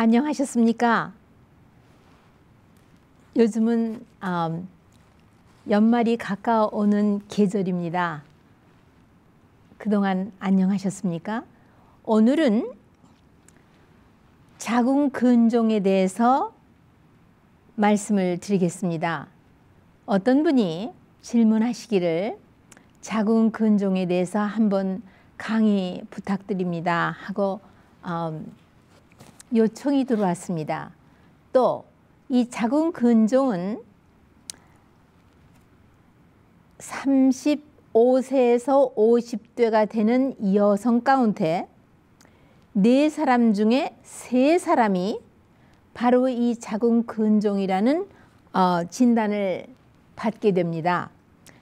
안녕하셨습니까? 요즘은 연말이 가까워오는 계절입니다. 그동안 안녕하셨습니까? 오늘은 자궁근종에 대해서 말씀을 드리겠습니다. 어떤 분이 질문하시기를 자궁근종에 대해서 한번 강의 부탁드립니다 하고 요청이 들어왔습니다. 또 이 자궁근종은 35세에서 50대가 되는 여성 가운데 4사람 중에 3사람이 바로 이 자궁근종이라는 진단을 받게 됩니다.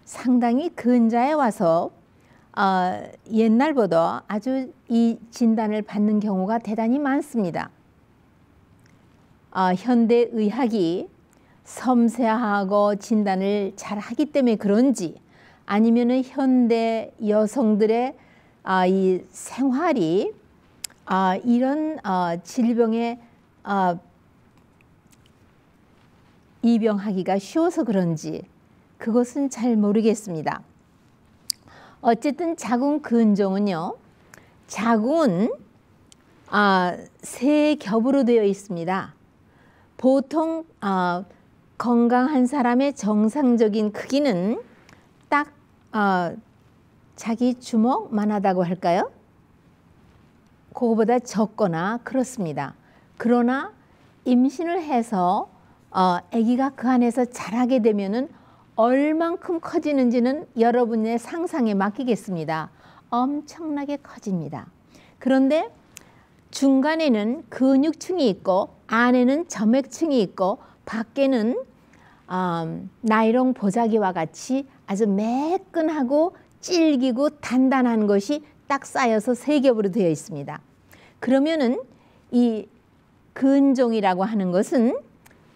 상당히 근자에 와서 옛날보다 아주 이 진단을 받는 경우가 대단히 많습니다. 현대의학이 섬세하고 진단을 잘 하기 때문에 그런지 아니면은 현대 여성들의 이 생활이 이런 질병에 입양하기가 쉬워서 그런지 그것은 잘 모르겠습니다. 어쨌든 자궁근종은요, 자궁은 3겹으로 되어 있습니다. 보통 건강한 사람의 정상적인 크기는 딱 자기 주먹만 하다고 할까요? 그거보다 적거나 그렇습니다. 그러나 임신을 해서 아기가 그 안에서 자라게 되면은 얼만큼 커지는지는 여러분의 상상에 맡기겠습니다. 엄청나게 커집니다. 그런데 중간에는 근육층이 있고 안에는 점액층이 있고 밖에는 나일론 보자기와 같이 아주 매끈하고 질기고 단단한 것이 딱 쌓여서 3겹으로 되어 있습니다. 그러면은 이 근종이라고 하는 것은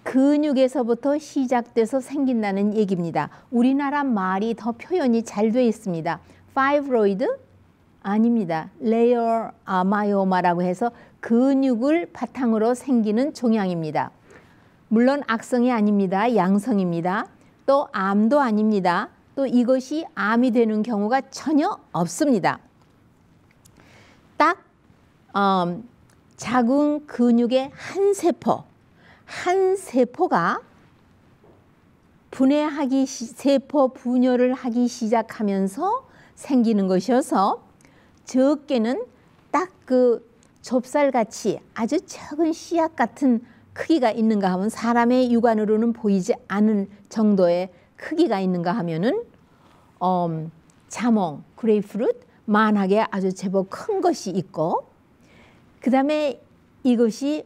근육에서부터 시작돼서 생긴다는 얘기입니다. 우리나라 말이 더 표현이 잘 되어 있습니다. 파이브로이드? 아닙니다. 레이어 마이오마라고 해서 근육을 바탕으로 생기는 종양입니다. 물론 악성이 아닙니다. 양성입니다. 또 암도 아닙니다. 또 이것이 암이 되는 경우가 전혀 없습니다. 딱 자궁 근육의 한 세포가 세포 분열을 하기 시작하면서 생기는 것이어서 적게는 딱 그 좁쌀같이 아주 작은 씨앗 같은 크기가 있는가 하면 사람의 육안으로는 보이지 않을 정도의 크기가 있는가 하면은 자몽, 그레이프루트, 만하게 아주 제법 큰 것이 있고 그 다음에 이것이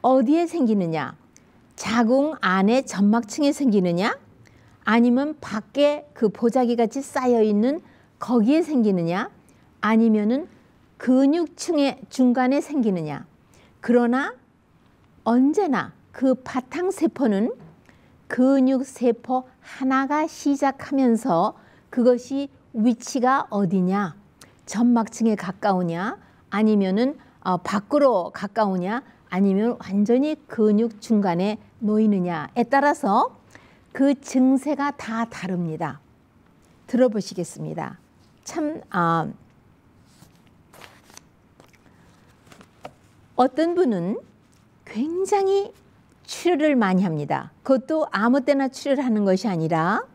어디에 생기느냐? 자궁 안에 점막층에 생기느냐? 아니면 밖에 그 보자기 같이 쌓여 있는 거기에 생기느냐? 아니면은 근육층의 중간에 생기느냐? 그러나 언제나 그 바탕세포는 근육세포 하나가 시작하면서 그것이 위치가 어디냐? 점막층에 가까우냐? 아니면은 밖으로 가까우냐? 아니면 완전히 근육 중간에 놓이느냐에 따라서 그 증세가 다 다릅니다. 들어보시겠습니다. 참 어떤 분은 굉장히 출혈을 많이 합니다. 그것도 아무 때나 출혈하는 것이 아니라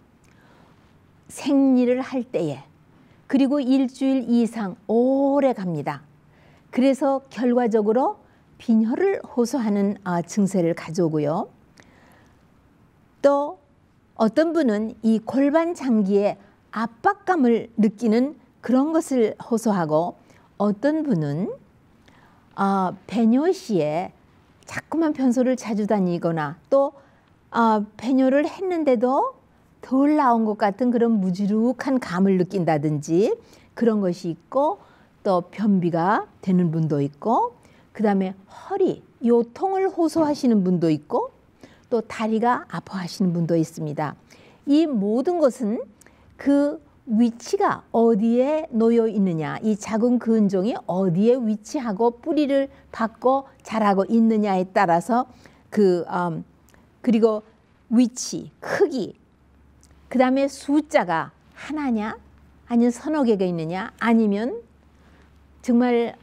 생리를 할 때에 그리고 일주일 이상 오래 갑니다. 그래서 결과적으로 빈혈을 호소하는 증세를 가져오고요. 또 어떤 분은 이 골반 장기에 압박감을 느끼는 그런 것을 호소하고 어떤 분은 배뇨 시에 자꾸만 변소를 자주 다니거나 또 배뇨를 했는데도 덜 나온 것 같은 그런 무지룩한 감을 느낀다든지 그런 것이 있고 또 변비가 되는 분도 있고 그 다음에 허리, 요통을 호소하시는 분도 있고 또 다리가 아파하시는 분도 있습니다. 이 모든 것은 그 위치가 어디에 놓여 있느냐, 이 자궁 근종이 어디에 위치하고 뿌리를 받고 자라고 있느냐에 따라서 그리고 위치, 크기, 그 다음에 숫자가 하나냐 아니면 서너 개가 있느냐, 아니면 정말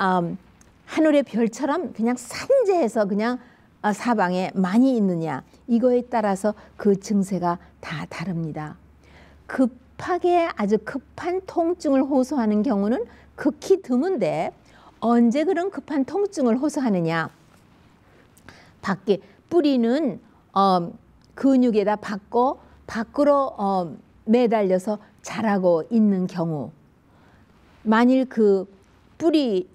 하늘의 별처럼 그냥 산재해서 그냥 사방에 많이 있느냐, 이거에 따라서 그 증세가 다 다릅니다. 급하게 아주 급한 통증을 호소하는 경우는 극히 드문데, 언제 그런 급한 통증을 호소하느냐, 밖에 뿌리는 근육에다 받고 밖으로 매달려서 자라고 있는 경우, 만일 그 뿌리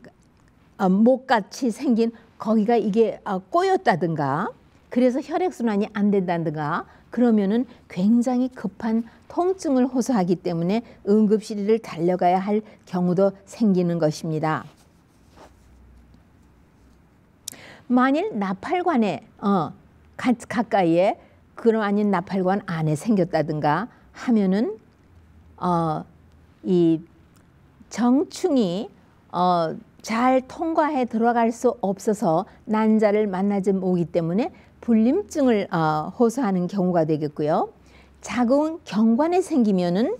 목같이 생긴 거기가 이게 꼬였다든가, 그래서 혈액순환이 안 된다든가, 그러면은 굉장히 급한 통증을 호소하기 때문에 응급실을 달려가야 할 경우도 생기는 것입니다. 만일 나팔관에 가까이에, 그럼 아닌 나팔관 안에 생겼다든가 하면은 이 정충이 잘 통과해 들어갈 수 없어서 난자를 만나지 오기 때문에 불림증을 호소하는 경우가 되겠고요. 자궁 경관에 생기면은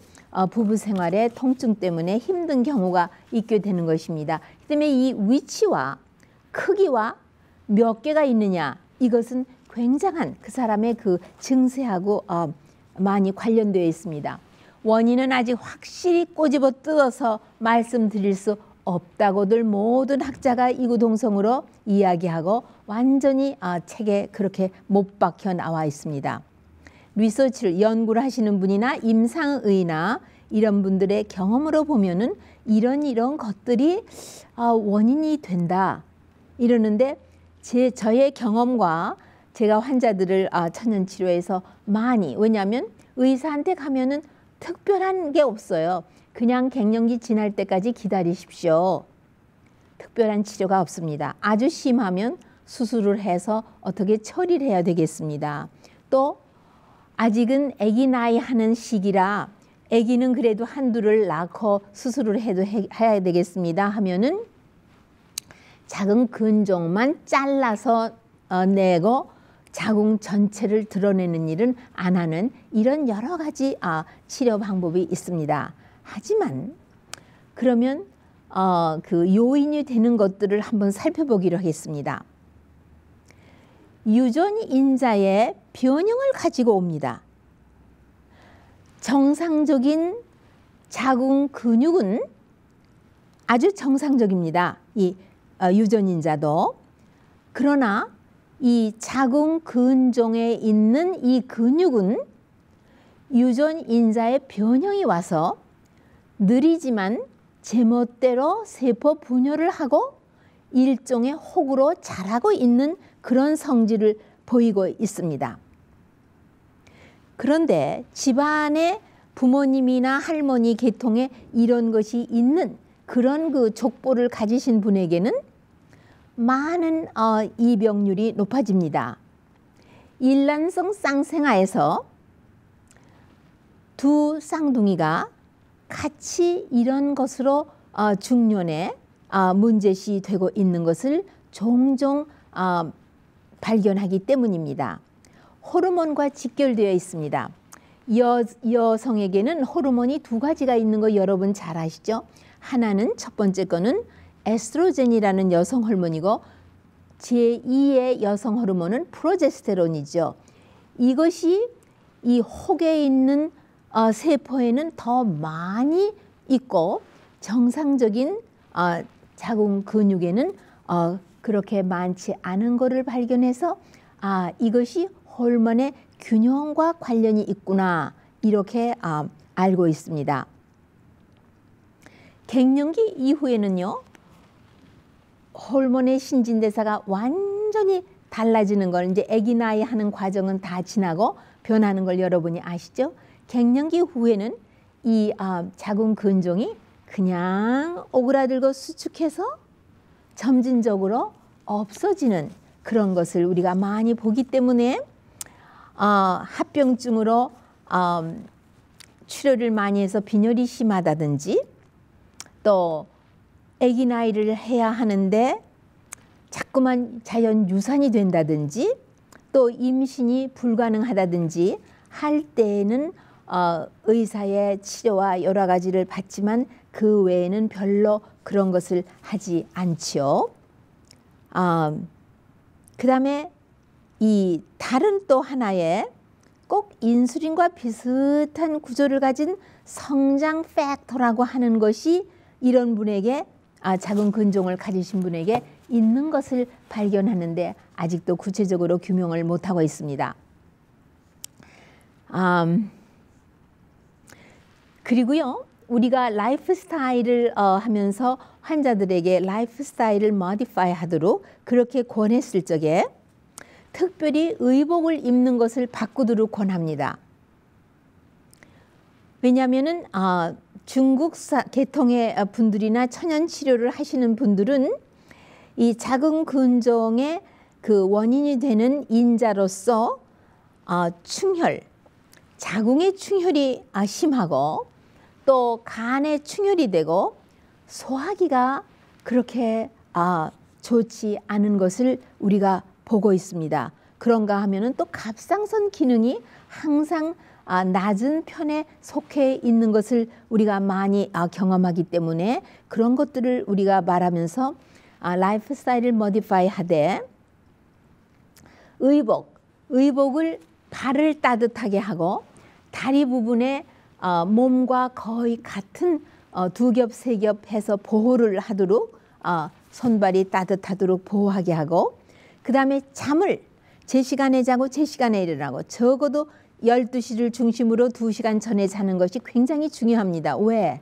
부부 생활에 통증 때문에 힘든 경우가 있게 되는 것입니다. 그 때문에 이 위치와 크기와 몇 개가 있느냐, 이것은 굉장한 그 사람의 그 증세하고 많이 관련되어 있습니다. 원인은 아직 확실히 꼬집어 뜯어서 말씀드릴 수 없다고들 모든 학자가 이구동성으로 이야기하고 완전히 책에 그렇게 못 박혀 나와 있습니다. 리서치를 연구를 하시는 분이나 임상의나 이런 분들의 경험으로 보면은 이런 것들이 원인이 된다 이러는데, 저의 경험과 제가 환자들을 천연치료에서 많이, 왜냐하면 의사한테 가면은 특별한 게 없어요. 그냥 갱년기 지날 때까지 기다리십시오. 특별한 치료가 없습니다. 아주 심하면 수술을 해서 어떻게 처리를 해야 되겠습니다. 또 아직은 아기 나이 하는 시기라 아기는 그래도 한두를 낳고 수술을 해야 되겠습니다 하면은 자궁 근종만 잘라서 내고 자궁 전체를 드러내는 일은 안 하는, 이런 여러 가지 치료 방법이 있습니다. 하지만 그러면 그 요인이 되는 것들을 한번 살펴보기로 하겠습니다. 유전인자의 변형을 가지고 옵니다. 정상적인 자궁 근육은 아주 정상적입니다. 이 유전인자도. 그러나 이 자궁 근종에 있는 이 근육은 유전인자의 변형이 와서 느리지만 제멋대로 세포 분열을 하고 일종의 혹으로 자라고 있는 그런 성질을 보이고 있습니다. 그런데 집안에 부모님이나 할머니 계통에 이런 것이 있는 그런 그 족보를 가지신 분에게는 많은 이병률이 높아집니다. 일란성 쌍생아에서 두 쌍둥이가 같이 이런 것으로 중년에 문제시 되고 있는 것을 종종 발견하기 때문입니다. 호르몬과 직결되어 있습니다. 여성에게는 호르몬이 두 가지가 있는 거 여러분 잘 아시죠? 하나는, 첫 번째 거는 에스트로겐이라는 여성 호르몬이고, 제2의 여성 호르몬은 프로제스테론이죠. 이것이 이 혹에 있는 세포에는 더 많이 있고, 정상적인 자궁 근육에는 그렇게 많지 않은 것을 발견해서 이것이 호르몬의 균형과 관련이 있구나, 이렇게 알고 있습니다. 갱년기 이후에는요, 호르몬의 신진대사가 완전히 달라지는 걸, 이제 아기 나이 하는 과정은 다 지나고 변하는 걸 여러분이 아시죠? 갱년기 후에는 이 자궁 근종이 그냥 오그라들고 수축해서 점진적으로 없어지는 그런 것을 우리가 많이 보기 때문에 합병증으로 출혈을 많이 해서 빈혈이 심하다든지, 또 아기 나이를 해야 하는데 자꾸만 자연 유산이 된다든지, 또 임신이 불가능하다든지 할 때에는 의사의 치료와 여러 가지를 받지만 그 외에는 별로 그런 것을 하지 않지요. 그 다음에 이 다른 또 하나의 꼭 인슐린과 비슷한 구조를 가진 성장 팩터라고 하는 것이 이런 분에게 작은 근종을 가지신 분에게 있는 것을 발견하는데 아직도 구체적으로 규명을 못하고 있습니다. 그리고요, 우리가 라이프 스타일을 하면서 환자들에게 라이프 스타일을 모디파이 하도록 그렇게 권했을 적에 특별히 의복을 입는 것을 바꾸도록 권합니다. 왜냐하면은 중국 계통의 분들이나 천연 치료를 하시는 분들은 이 작은 근종의 그 원인이 되는 인자로서 충혈, 자궁의 충혈이 심하고 또 간에 충혈이 되고 소화기가 그렇게 좋지 않은 것을 우리가 보고 있습니다. 그런가 하면은 또 갑상선 기능이 항상 낮은 편에 속해 있는 것을 우리가 많이 경험하기 때문에 그런 것들을 우리가 말하면서 라이프 스타일을 모디파이 하되, 의복을 발을 따뜻하게 하고 다리 부분에 몸과 거의 같은 두 겹, 세 겹 해서 보호를 하도록 손발이 따뜻하도록 보호하게 하고, 그 다음에 잠을 제 시간에 자고 제 시간에 일어나고 적어도 12시를 중심으로 2시간 전에 자는 것이 굉장히 중요합니다. 왜?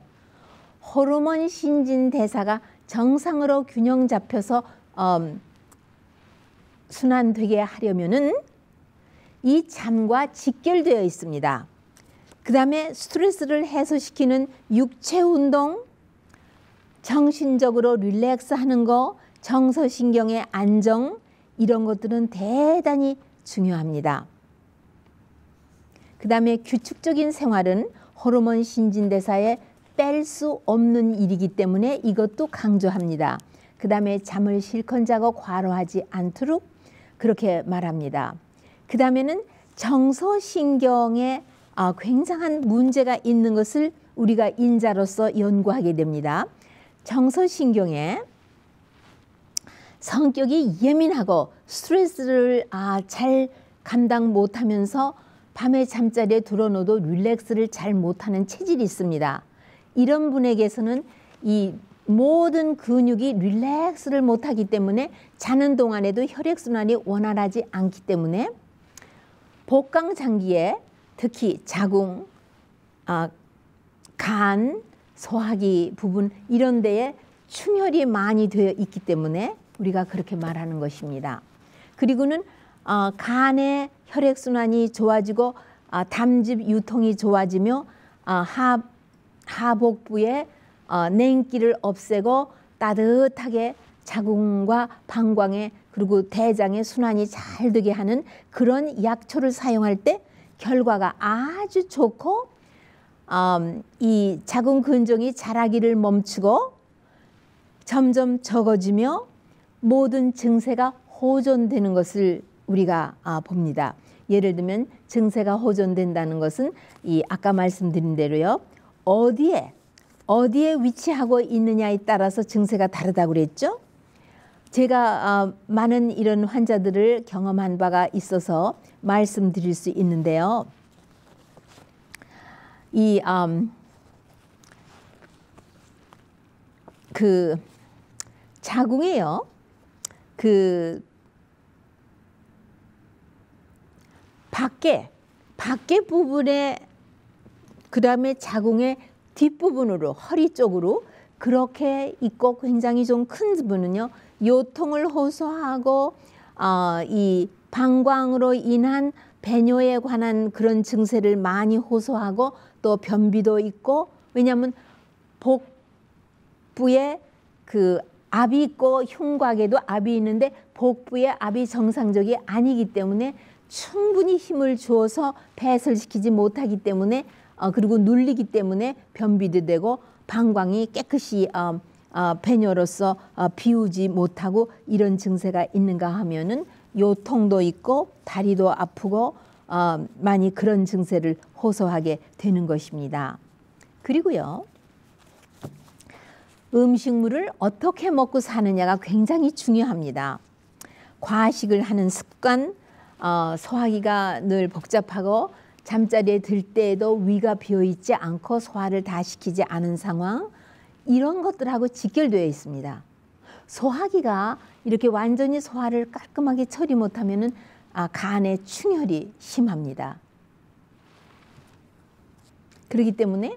호르몬 신진대사가 정상으로 균형 잡혀서 순환되게 하려면은 이 잠과 직결되어 있습니다. 그 다음에 스트레스를 해소시키는 육체 운동, 정신적으로 릴렉스 하는 거, 정서신경의 안정, 이런 것들은 대단히 중요합니다. 그 다음에 규칙적인 생활은 호르몬 신진대사에 뺄 수 없는 일이기 때문에 이것도 강조합니다. 그 다음에 잠을 실컷 자고 과로하지 않도록 그렇게 말합니다. 그 다음에는 정서신경에 굉장한 문제가 있는 것을 우리가 인자로서 연구하게 됩니다. 정서신경에 성격이 예민하고 스트레스를 잘 감당 못하면서 밤에 잠자리에 들어놓어도 릴렉스를 잘 못하는 체질이 있습니다. 이런 분에게서는 이 모든 근육이 릴렉스를 못하기 때문에 자는 동안에도 혈액순환이 원활하지 않기 때문에 복강장기에 특히 자궁, 간, 소화기 부분 이런 데에 충혈이 많이 되어 있기 때문에 우리가 그렇게 말하는 것입니다. 그리고는 간의 혈액순환이 좋아지고 담즙 유통이 좋아지며 하복부의 냉기를 없애고 따뜻하게 자궁과 방광에 그리고 대장의 순환이 잘 되게 하는 그런 약초를 사용할 때 결과가 아주 좋고 이 자궁 근종이 자라기를 멈추고 점점 적어지며 모든 증세가 호전되는 것을 우리가 봅니다. 예를 들면 증세가 호전된다는 것은 이 아까 말씀드린 대로요. 어디에 위치하고 있느냐에 따라서 증세가 다르다고 그랬죠. 제가 많은 이런 환자들을 경험한 바가 있어서 말씀드릴 수 있는데요. 이 그 자궁에요. 그 밖에 부분에 그 다음에 자궁의 뒷부분으로 허리 쪽으로 그렇게 있고 굉장히 좀 큰 부분은요. 요통을 호소하고 이 방광으로 인한 배뇨에 관한 그런 증세를 많이 호소하고 또 변비도 있고, 왜냐하면 복부에 그 압이 있고 흉곽에도 압이 있는데 복부에 압이 정상적이 아니기 때문에 충분히 힘을 주어서 배설시키지 못하기 때문에 그리고 눌리기 때문에 변비도 되고 방광이 깨끗이 배뇨로서 비우지 못하고 이런 증세가 있는가 하면은 요통도 있고 다리도 아프고 많이 그런 증세를 호소하게 되는 것입니다. 그리고요, 음식물을 어떻게 먹고 사느냐가 굉장히 중요합니다. 과식을 하는 습관, 소화기가 늘 복잡하고 잠자리에 들 때에도 위가 비어있지 않고 소화를 다 시키지 않은 상황, 이런 것들하고 직결되어 있습니다. 소화기가 이렇게 완전히 소화를 깔끔하게 처리 못하면은 간의 충혈이 심합니다. 그렇기 때문에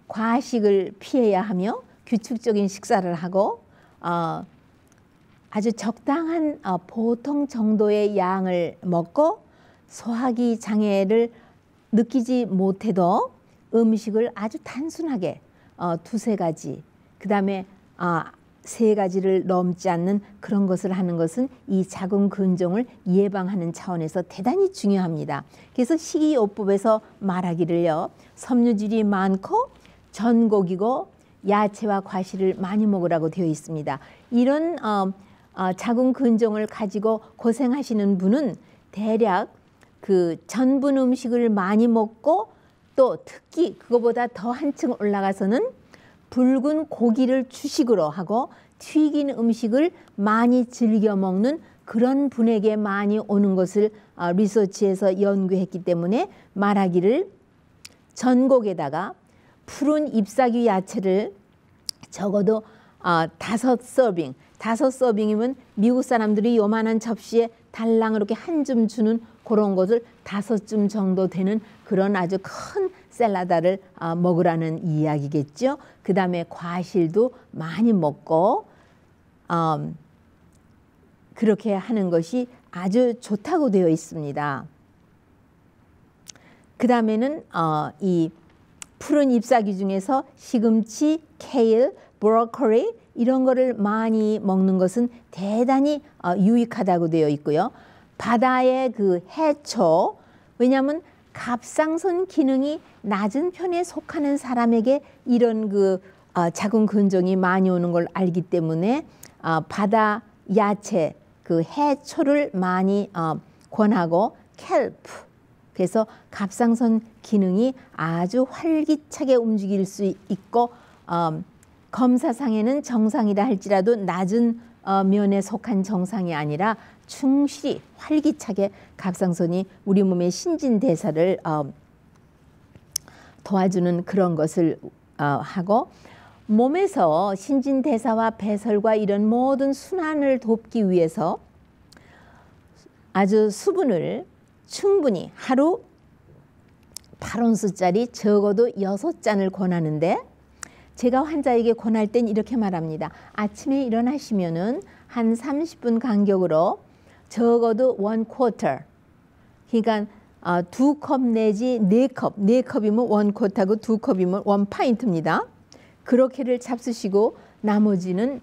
과식을 피해야 하며 규칙적인 식사를 하고 아주 적당한 보통 정도의 양을 먹고 소화기 장애를 느끼지 못해도 음식을 아주 단순하게 두세 가지, 그 다음에 세 가지를 넘지 않는 그런 것을 하는 것은 이 자궁근종을 예방하는 차원에서 대단히 중요합니다. 그래서 식이요법에서 말하기를요, 섬유질이 많고 전곡이고 야채와 과실을 많이 먹으라고 되어 있습니다. 이런 자궁근종을 가지고 고생하시는 분은 대략 그 전분 음식을 많이 먹고 또 특히 그거보다 더 한층 올라가서는 붉은 고기를 주식으로 하고 튀긴 음식을 많이 즐겨 먹는 그런 분에게 많이 오는 것을 리서치에서 연구했기 때문에 말하기를 전곡에다가 푸른 잎사귀 야채를 적어도 5서빙, 5서빙이면 미국 사람들이 요만한 접시에 달랑 이렇게 한 줌 주는 그런 것을 5줌 정도 되는 그런 아주 큰 샐러드를 먹으라는 이야기겠죠. 그 다음에 과실도 많이 먹고 그렇게 하는 것이 아주 좋다고 되어 있습니다. 그 다음에는 이 푸른 잎사귀 중에서 시금치, 케일, 브로콜리 이런 거를 많이 먹는 것은 대단히 유익하다고 되어 있고요. 바다의 그 해초, 왜냐하면 갑상선 기능이 낮은 편에 속하는 사람에게 이런 그 자궁근종이 많이 오는 걸 알기 때문에 바다 야채, 그 해초를 많이 권하고 켈프, 그래서 갑상선 기능이 아주 활기차게 움직일 수 있고 검사상에는 정상이라 할지라도 낮은 면에 속한 정상이 아니라 충실히 활기차게 갑상선이 우리 몸의 신진대사를 도와주는 그런 것을 하고 몸에서 신진대사와 배설과 이런 모든 순환을 돕기 위해서 아주 수분을 충분히 하루 8온스짜리 적어도 6잔을 권하는데 제가 환자에게 권할 땐 이렇게 말합니다. 아침에 일어나시면은 한 30분 간격으로 적어도 1/4, 그러니까 2컵 내지 4컵, 4컵이면 1/4하고 2컵이면 1파인트입니다. 그렇게를 잡수시고 나머지는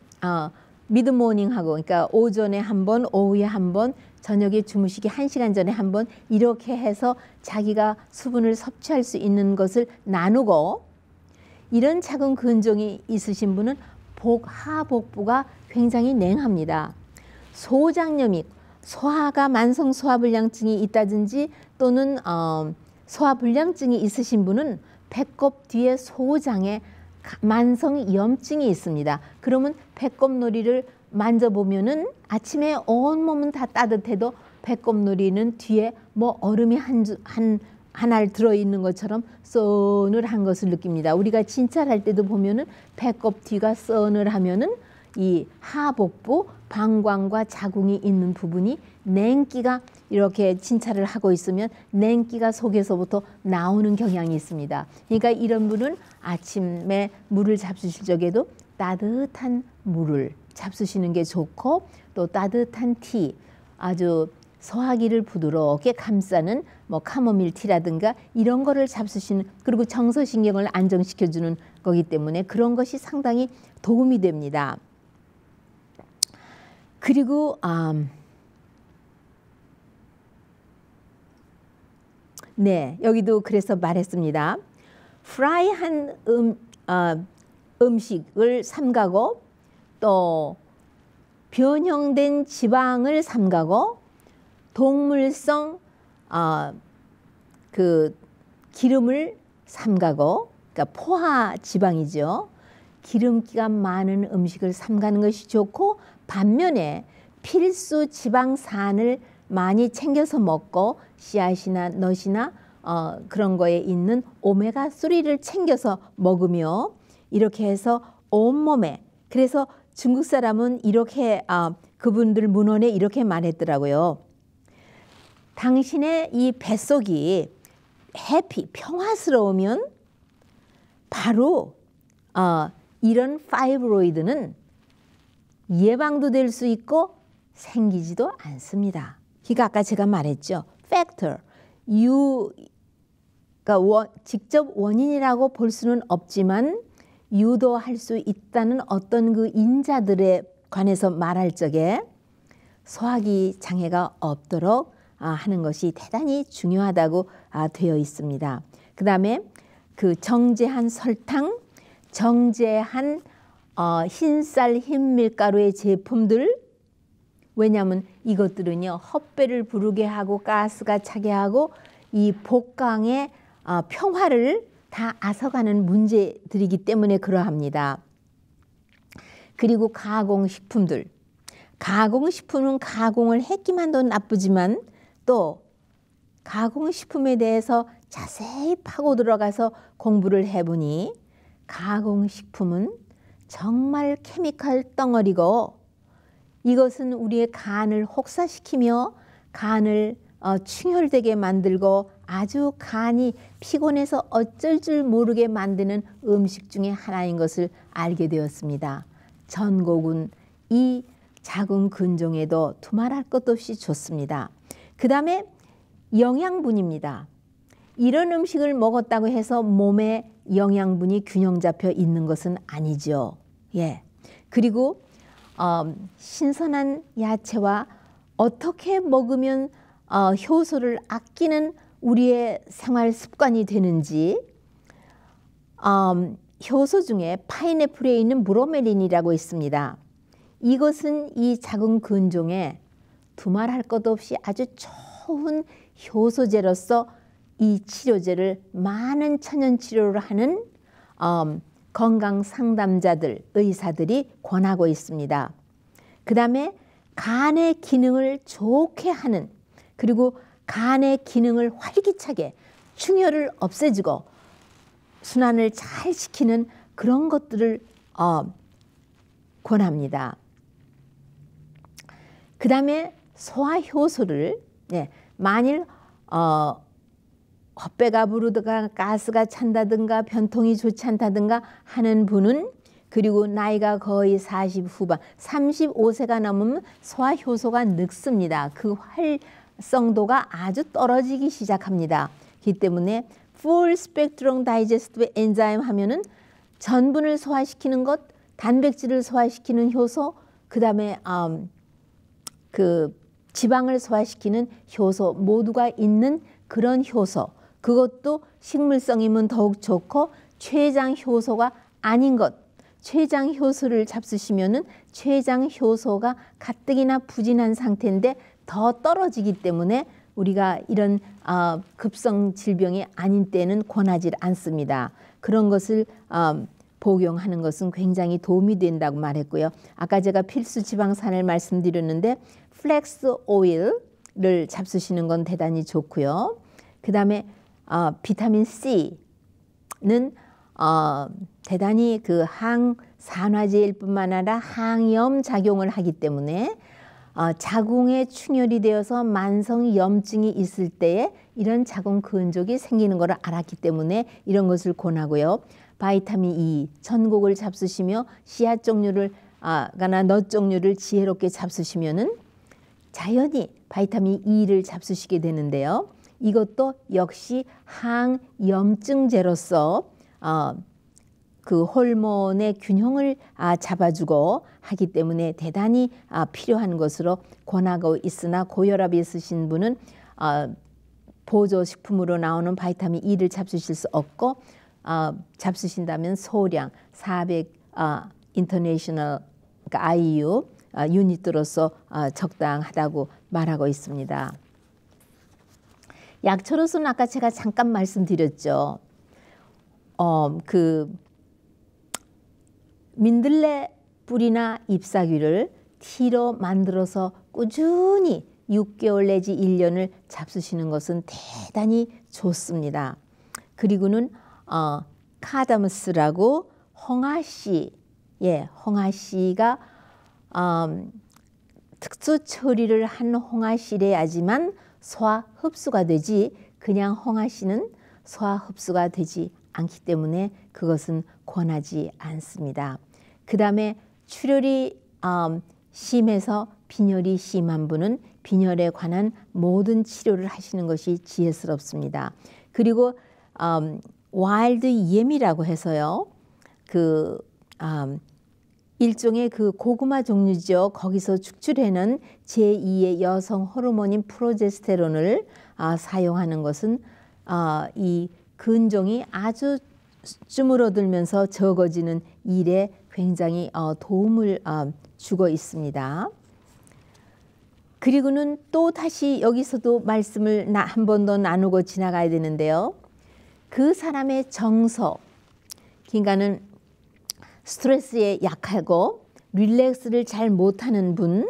미드모닝하고, 그러니까 오전에 한 번, 오후에 한 번, 저녁에 주무시기 1시간 전에 한 번, 이렇게 해서 자기가 수분을 섭취할 수 있는 것을 나누고, 이런 자궁근종이 있으신 분은 하복부가 굉장히 냉합니다. 소장염이, 소화가 만성 소화불량증이 있다든지 또는 소화불량증이 있으신 분은 배꼽 뒤에 소장에 만성 염증이 있습니다. 그러면 배꼽놀이를 만져보면은 아침에 온몸은 다 따뜻해도 배꼽놀이는 뒤에 뭐 얼음이 한 알 들어있는 것처럼 서늘한 것을 느낍니다. 우리가 진찰할 때도 보면은 배꼽 뒤가 서늘하면은 이 하복부, 방광과 자궁이 있는 부분이 냉기가 이렇게 진찰을 하고 있으면 냉기가 속에서부터 나오는 경향이 있습니다. 그러니까 이런 분은 아침에 물을 잡수실 적에도 따뜻한 물을 잡수시는 게 좋고, 또 따뜻한 티, 아주 소화기를 부드럽게 감싸는 뭐 카모밀 티라든가 이런 거를 잡수시는, 그리고 정서신경을 안정시켜주는 거기 때문에 그런 것이 상당히 도움이 됩니다. 그리고 네, 여기도 그래서 말했습니다. 프라이한 음식을 삼가고 또 변형된 지방을 삼가고 동물성 그 기름을 삼가고, 그러니까 포화 지방이죠. 기름기가 많은 음식을 삼가는 것이 좋고, 반면에 필수 지방산을 많이 챙겨서 먹고 씨앗이나 넛이나 그런 거에 있는 오메가3를 챙겨서 먹으며, 이렇게 해서 온몸에, 그래서 중국 사람은 이렇게 그분들 문헌에 이렇게 말했더라고요. 당신의 이 뱃속이 해피, 평화스러우면 바로 이런 파이브로이드는 예방도 될 수 있고 생기지도 않습니다. 그러니까 아까 제가 말했죠. 팩터, 그러니까 직접 원인이라고 볼 수는 없지만 유도할 수 있다는 어떤 그 인자들에 관해서 말할 적에 소화기 장애가 없도록 하는 것이 대단히 중요하다고 되어 있습니다. 그 다음에 그 정제한 설탕, 정제한 흰쌀, 흰밀가루의 제품들, 왜냐하면 이것들은요 헛배를 부르게 하고 가스가 차게 하고 이 복강의 평화를 다 앗아가는 문제들이기 때문에 그러합니다. 그리고 가공식품들, 가공식품은 가공을 했기만도 나쁘지만 또 가공식품에 대해서 자세히 파고 들어가서 공부를 해보니 가공식품은 정말 케미컬 덩어리고, 이것은 우리의 간을 혹사시키며 간을 충혈되게 만들고 아주 간이 피곤해서 어쩔 줄 모르게 만드는 음식 중에 하나인 것을 알게 되었습니다. 전곡은 이 작은 근종에도 두말할 것도 없이 좋습니다. 그 다음에 영양분입니다. 이런 음식을 먹었다고 해서 몸에 영양분이 균형 잡혀 있는 것은 아니죠. 예. 그리고 신선한 야채와 어떻게 먹으면 효소를 아끼는 우리의 생활 습관이 되는지, 효소 중에 파인애플에 있는 브로멜린이라고 있습니다. 이것은 이 작은 근종에 두말할 것 없이 아주 좋은 효소제로서 이 치료제를 많은 천연치료를 하는 건강 상담자들, 의사들이 권하고 있습니다. 그 다음에 간의 기능을 좋게 하는, 그리고 간의 기능을 활기차게 충혈을 없애주고 순환을 잘 시키는 그런 것들을 권합니다. 그 다음에 소화효소를 만일 헛배가 부르다가 가스가 찬다든가 변통이 좋지 않다든가 하는 분은, 그리고 나이가 거의 40 후반, 35세가 넘으면 소화효소가 늙습니다. 그 활성도가 아주 떨어지기 시작합니다. 그렇기 때문에 Full Spectrum Digestive Enzyme 하면은 전분을 소화시키는 것, 단백질을 소화시키는 효소, 그 다음에 그 지방을 소화시키는 효소 모두가 있는 그런 효소, 그것도 식물성이면 더욱 좋고, 췌장 효소가 아닌 것, 췌장 효소를 잡수시면은 췌장 효소가 가뜩이나 부진한 상태인데 더 떨어지기 때문에 우리가 이런 급성 질병이 아닌 때는 권하지 않습니다. 그런 것을 복용하는 것은 굉장히 도움이 된다고 말했고요. 아까 제가 필수 지방산을 말씀드렸는데 플렉스 오일을 잡수시는 건 대단히 좋고요. 그 다음에 비타민 C는 대단히 그 항산화제일 뿐만 아니라 항염 작용을 하기 때문에 자궁에 충혈이 되어서 만성 염증이 있을 때에 이런 자궁 근족이 생기는 것을 알았기 때문에 이런 것을 권하고요. 바이타민 E, 전곡을 잡수시며 씨앗 종류를 가나 넛 종류를 지혜롭게 잡수시면은 자연히 바이타민 E를 잡수시게 되는데요. 이것도 역시 항염증제로서 그 호르몬의 균형을 잡아주고 하기 때문에 대단히 필요한 것으로 권하고 있으나 고혈압이 있으신 분은 보조식품으로 나오는 바이타민 E를 잡수실 수 없고 잡수신다면 소량 400 인터내셔널 그러니까 IU 유닛으로서 적당하다고 말하고 있습니다. 약초로서는 아까 제가 잠깐 말씀드렸죠. 그 민들레 뿌리나 잎사귀를 티로 만들어서 꾸준히 6개월 내지 1년을 잡수시는 것은 대단히 좋습니다. 그리고는 카다무스라고 홍아씨, 홍아씨가 특수 처리를 한 홍아씨래야지만 소화 흡수가 되지 그냥 홍아씨는 소화 흡수가 되지 않기 때문에 그것은 권하지 않습니다. 그 다음에 출혈이 심해서 빈혈이 심한 분은 빈혈에 관한 모든 치료를 하시는 것이 지혜스럽습니다. 그리고 와일드 EM이라고 해서요. 그 일종의 그 고구마 종류죠. 거기서 축출해낸 제2의 여성 호르몬인 프로제스테론을 사용하는 것은 이 근종이 아주 쭈물어들면서 적어지는 일에 굉장히 도움을 주고 있습니다. 그리고는 또 다시 여기서도 말씀을 한 번 더 나누고 지나가야 되는데요. 그 사람의 정서, 그러니까는 스트레스에 약하고 릴렉스를 잘 못하는 분,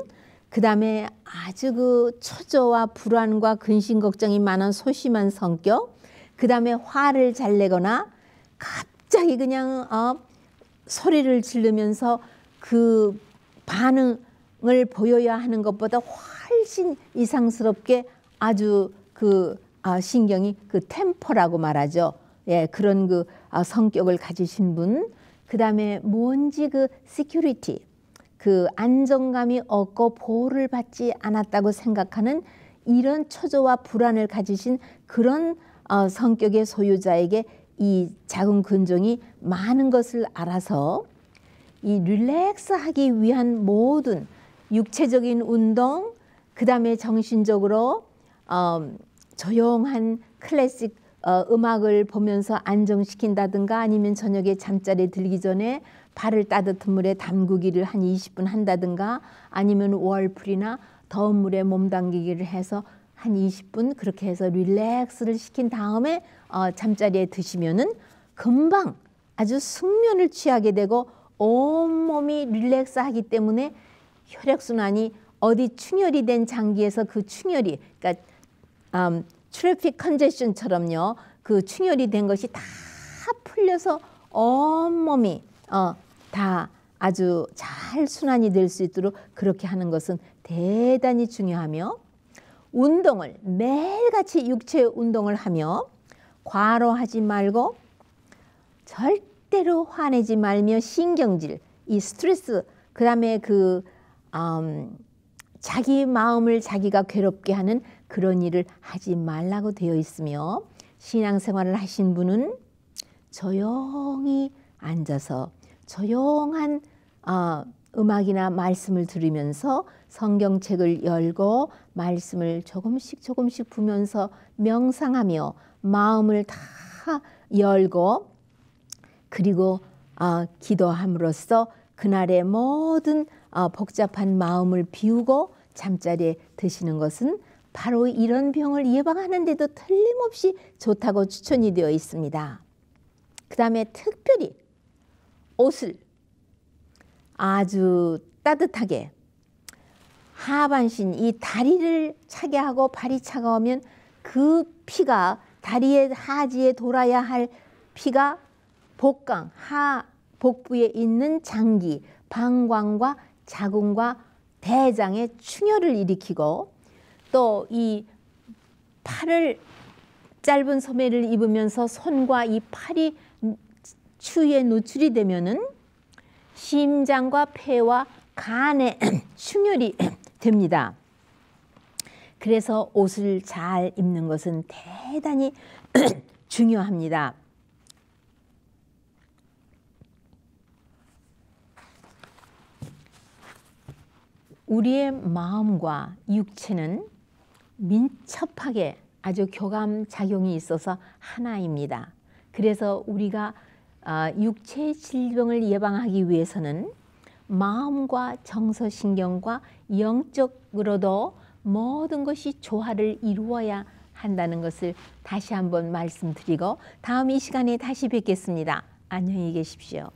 그 다음에 아주 그 초조와 불안과 근심 걱정이 많은 소심한 성격, 그 다음에 화를 잘 내거나 갑자기 그냥 소리를 지르면서 그 반응을 보여야 하는 것보다 훨씬 이상스럽게 아주 그 신경이 그 템퍼라고 말하죠. 그런 그 성격을 가지신 분, 그 다음에 뭔지 그 시큐리티, 그 안정감이 없고 보호를 받지 않았다고 생각하는 이런 초조와 불안을 가지신 그런 성격의 소유자에게 이 작은 근종이 많은 것을 알아서 이 릴렉스하기 위한 모든 육체적인 운동, 그 다음에 정신적으로 조용한 클래식 음악을 보면서 안정시킨다든가 아니면 저녁에 잠자리에 들기 전에 발을 따뜻한 물에 담그기를 한 20분 한다든가 아니면 월풀이나 더운 물에 몸 담기기를 해서 한 20분 그렇게 해서 릴렉스를 시킨 다음에 잠자리에 드시면은 금방 아주 숙면을 취하게 되고 온몸이 릴렉스하기 때문에 혈액순환이 어디 충혈이 된 장기에서 그 충혈이 그러니까 트래픽 컨제션처럼요. 그 충혈이 된 것이 다 풀려서 온몸이 다 아주 잘 순환이 될 수 있도록 그렇게 하는 것은 대단히 중요하며 운동을 매일같이 육체 운동을 하며 과로하지 말고 절대로 화내지 말며 신경질, 이 스트레스, 그 다음에 그 자기 마음을 자기가 괴롭게 하는 그런 일을 하지 말라고 되어 있으며 신앙생활을 하신 분은 조용히 앉아서 조용한 음악이나 말씀을 들으면서 성경책을 열고 말씀을 조금씩 조금씩 보면서 명상하며 마음을 다 열고 그리고 기도함으로써 그날의 모든 복잡한 마음을 비우고 잠자리에 드시는 것은 바로 이런 병을 예방하는 데도 틀림없이 좋다고 추천이 되어 있습니다. 그 다음에 특별히 옷을 아주 따뜻하게 하반신 이 다리를 차게 하고 발이 차가우면 그 피가 다리의 하지에 돌아야 할 피가 복강, 복부에 있는 장기, 방광과 자궁과 대장에 충혈을 일으키고 또 이 팔을 짧은 소매를 입으면서 손과 이 팔이 추위에 노출이 되면은 심장과 폐와 간에 충혈이 됩니다. 그래서 옷을 잘 입는 것은 대단히 중요합니다. 우리의 마음과 육체는 민첩하게 아주 교감 작용이 있어서 하나입니다. 그래서 우리가 육체 질병을 예방하기 위해서는 마음과 정서신경과 영적으로도 모든 것이 조화를 이루어야 한다는 것을 다시 한번 말씀드리고 다음 이 시간에 다시 뵙겠습니다. 안녕히 계십시오.